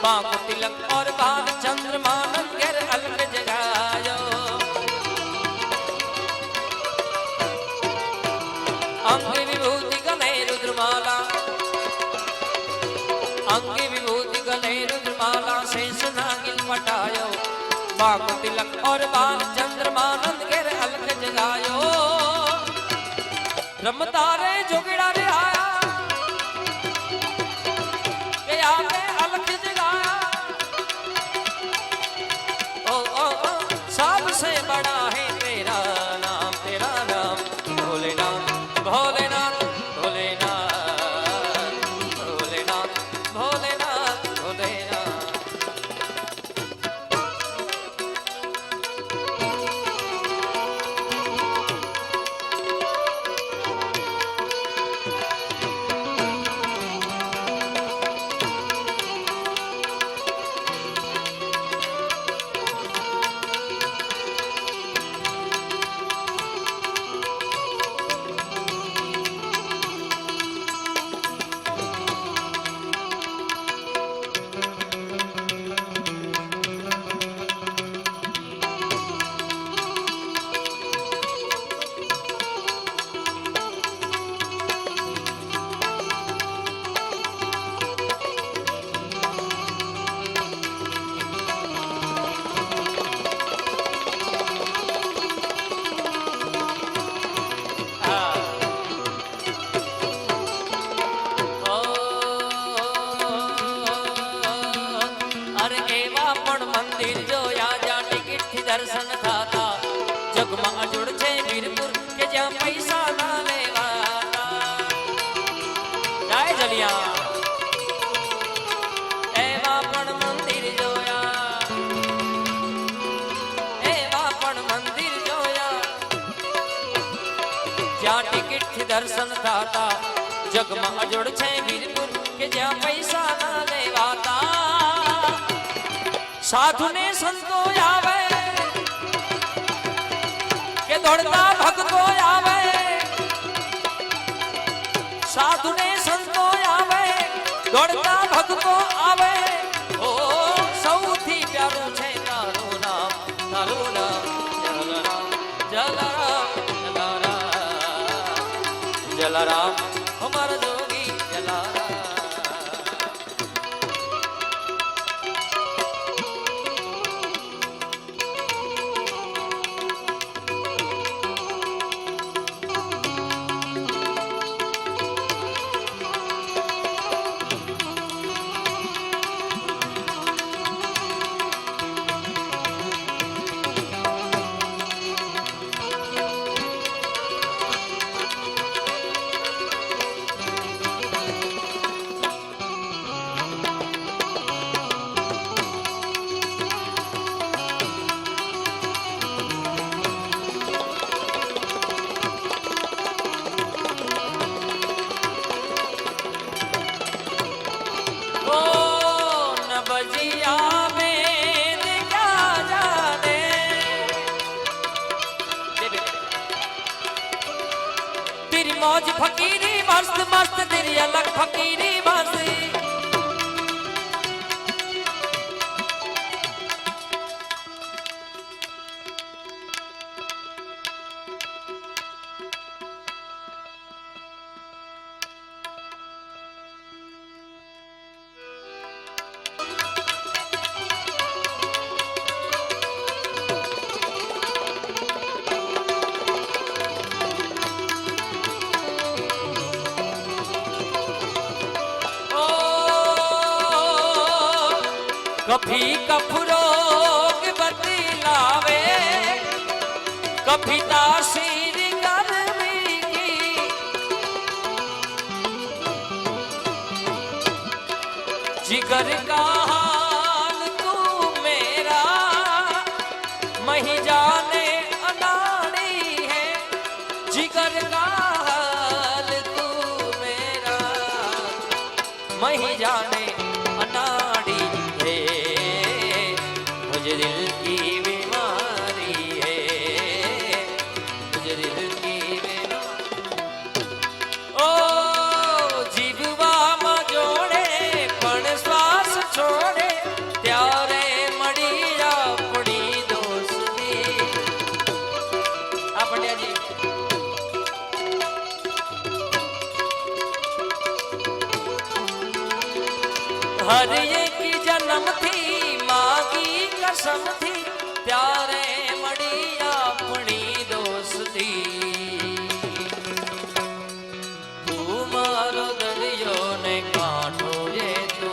बांको तिलक और बाल चंद्रमा नंगर अलग जगायो अंग विभूति गले रुद्रमाला अंग विभूति गले रुद्रमाला शेष नागिल पटायो बांको तिलक और बाल चंद्रमा नंगर अलग जगायो रमतारे जोगिड़ा रे आया के आगे अलग सबसे बड़ा है तेरा नाम भोलेनाथ भोलेनाथ भोलेनाथ भोलेनाथ भोलेनाथ भोलेनाथ दर्शन थाता जगमा जुड़ छे वीरपुर के ज्या पैसा ना लेवाता जय जलिया एवा पण मंदिर जोया एवा पण मंदिर जोया ज्या टिकट थी दर्शन थाता जगमा जुड़ छे वीरपुर के ज्या पैसा ना लेवाता साधु ने संतो आवे के दौड़ता भक्तो आवे साधु ने संतो आवे दौड़ता भक्तो आवे ओ सौथी प्यारो छे तारो नाम जलराम जलराम जलराम जलराम हमारा जोगी जलराम मौज फकीरी मस्त मस्त तेरी अलग फकीरी बासी कभी कफरोग बतलावे कभी तासीर गर्मी की जिगर का हाल तू मेरा मही जाने अनाड़ी है, जिगर का हाल तू मेरा मही जाने अनाड़ी है, मुझे दिल की बीमारी है, मुझे दिल की बीमारी। ओ जीवा में जोड़े पण श्वास छोड़े त्यारे मड़ी अपनी दोस्ती। आ पंड्या जी हर एक जन्म थी मागी कसम थी त्यारे मड़ी अपनी दोस्ती। तू मारो दरियो ने कांठो ये तू,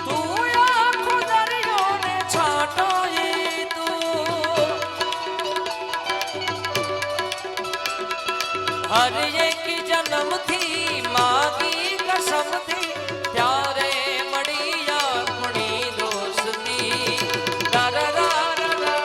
तू आखो दरियो ने छाटो ये तू। हर एक जन्म थी मागी कसम थी त्यारे मड़ी अपनी दोस्ती। रा रा रा रा रा।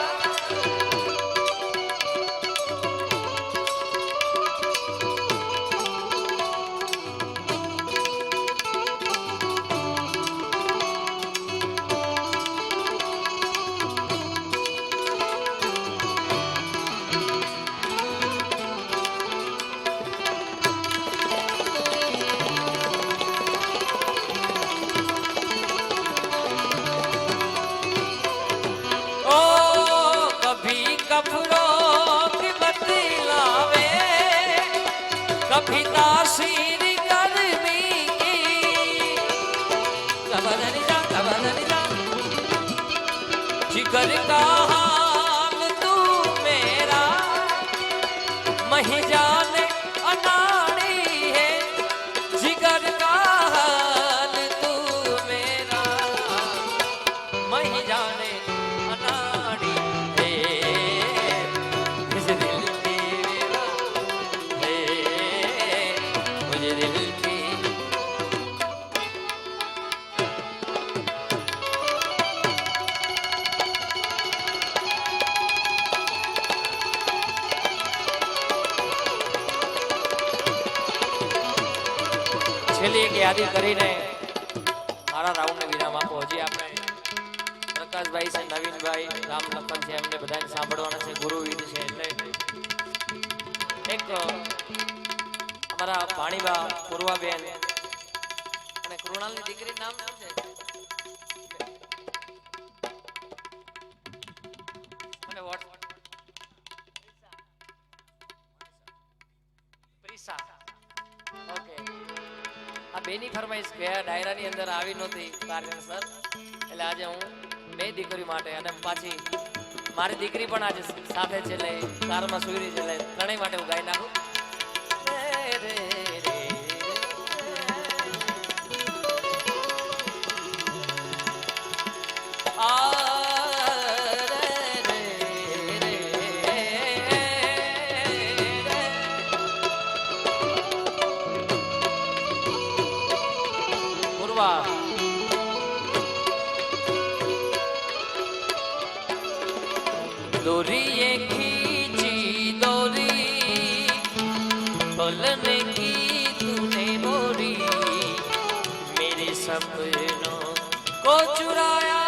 ओ कभी कपड़ों की बतलावे, कभी तासीर गर्मी की। कबदनी जा जिगर का हाल तू मेरा मही जाने अनाड़ी है, जिगर का हाल तू मेरा मही जाने अनाड़ी है, मुझे दिल की बीमारी है, मुझे दिल की। છેલ્લી એક યાદી કરીને મારા રાઉન્ડને વિરામ આપો. હજી આપણે પ્રકાશભાઈ છે, નવીનભાઈ, રામ લખન છે, એમને બધાને સાંભળવાના છે. ગુરુવીર છે એટલે એક અમારા ભાણીબા પૂર્વાબેન અને કૃણાલની દીકરી નામ શું છે? મને પ્રિસા. ઓકે, આ બેની ફરમાઈશ ગયા ડાયરાની અંદર આવી નહોતી કારણસર, એટલે આજે હું બે દીકરી માટે અને પાછી મારી દીકરી પણ આજે સાથે છે, એટલે કારમાં સુઈ રહી છે, એટલે ત્રણેય માટે હું ગાઈ નાખું. डोरी ये खींची डोरी बोलने की तूने बोरी, मेरे सपनों को चुराया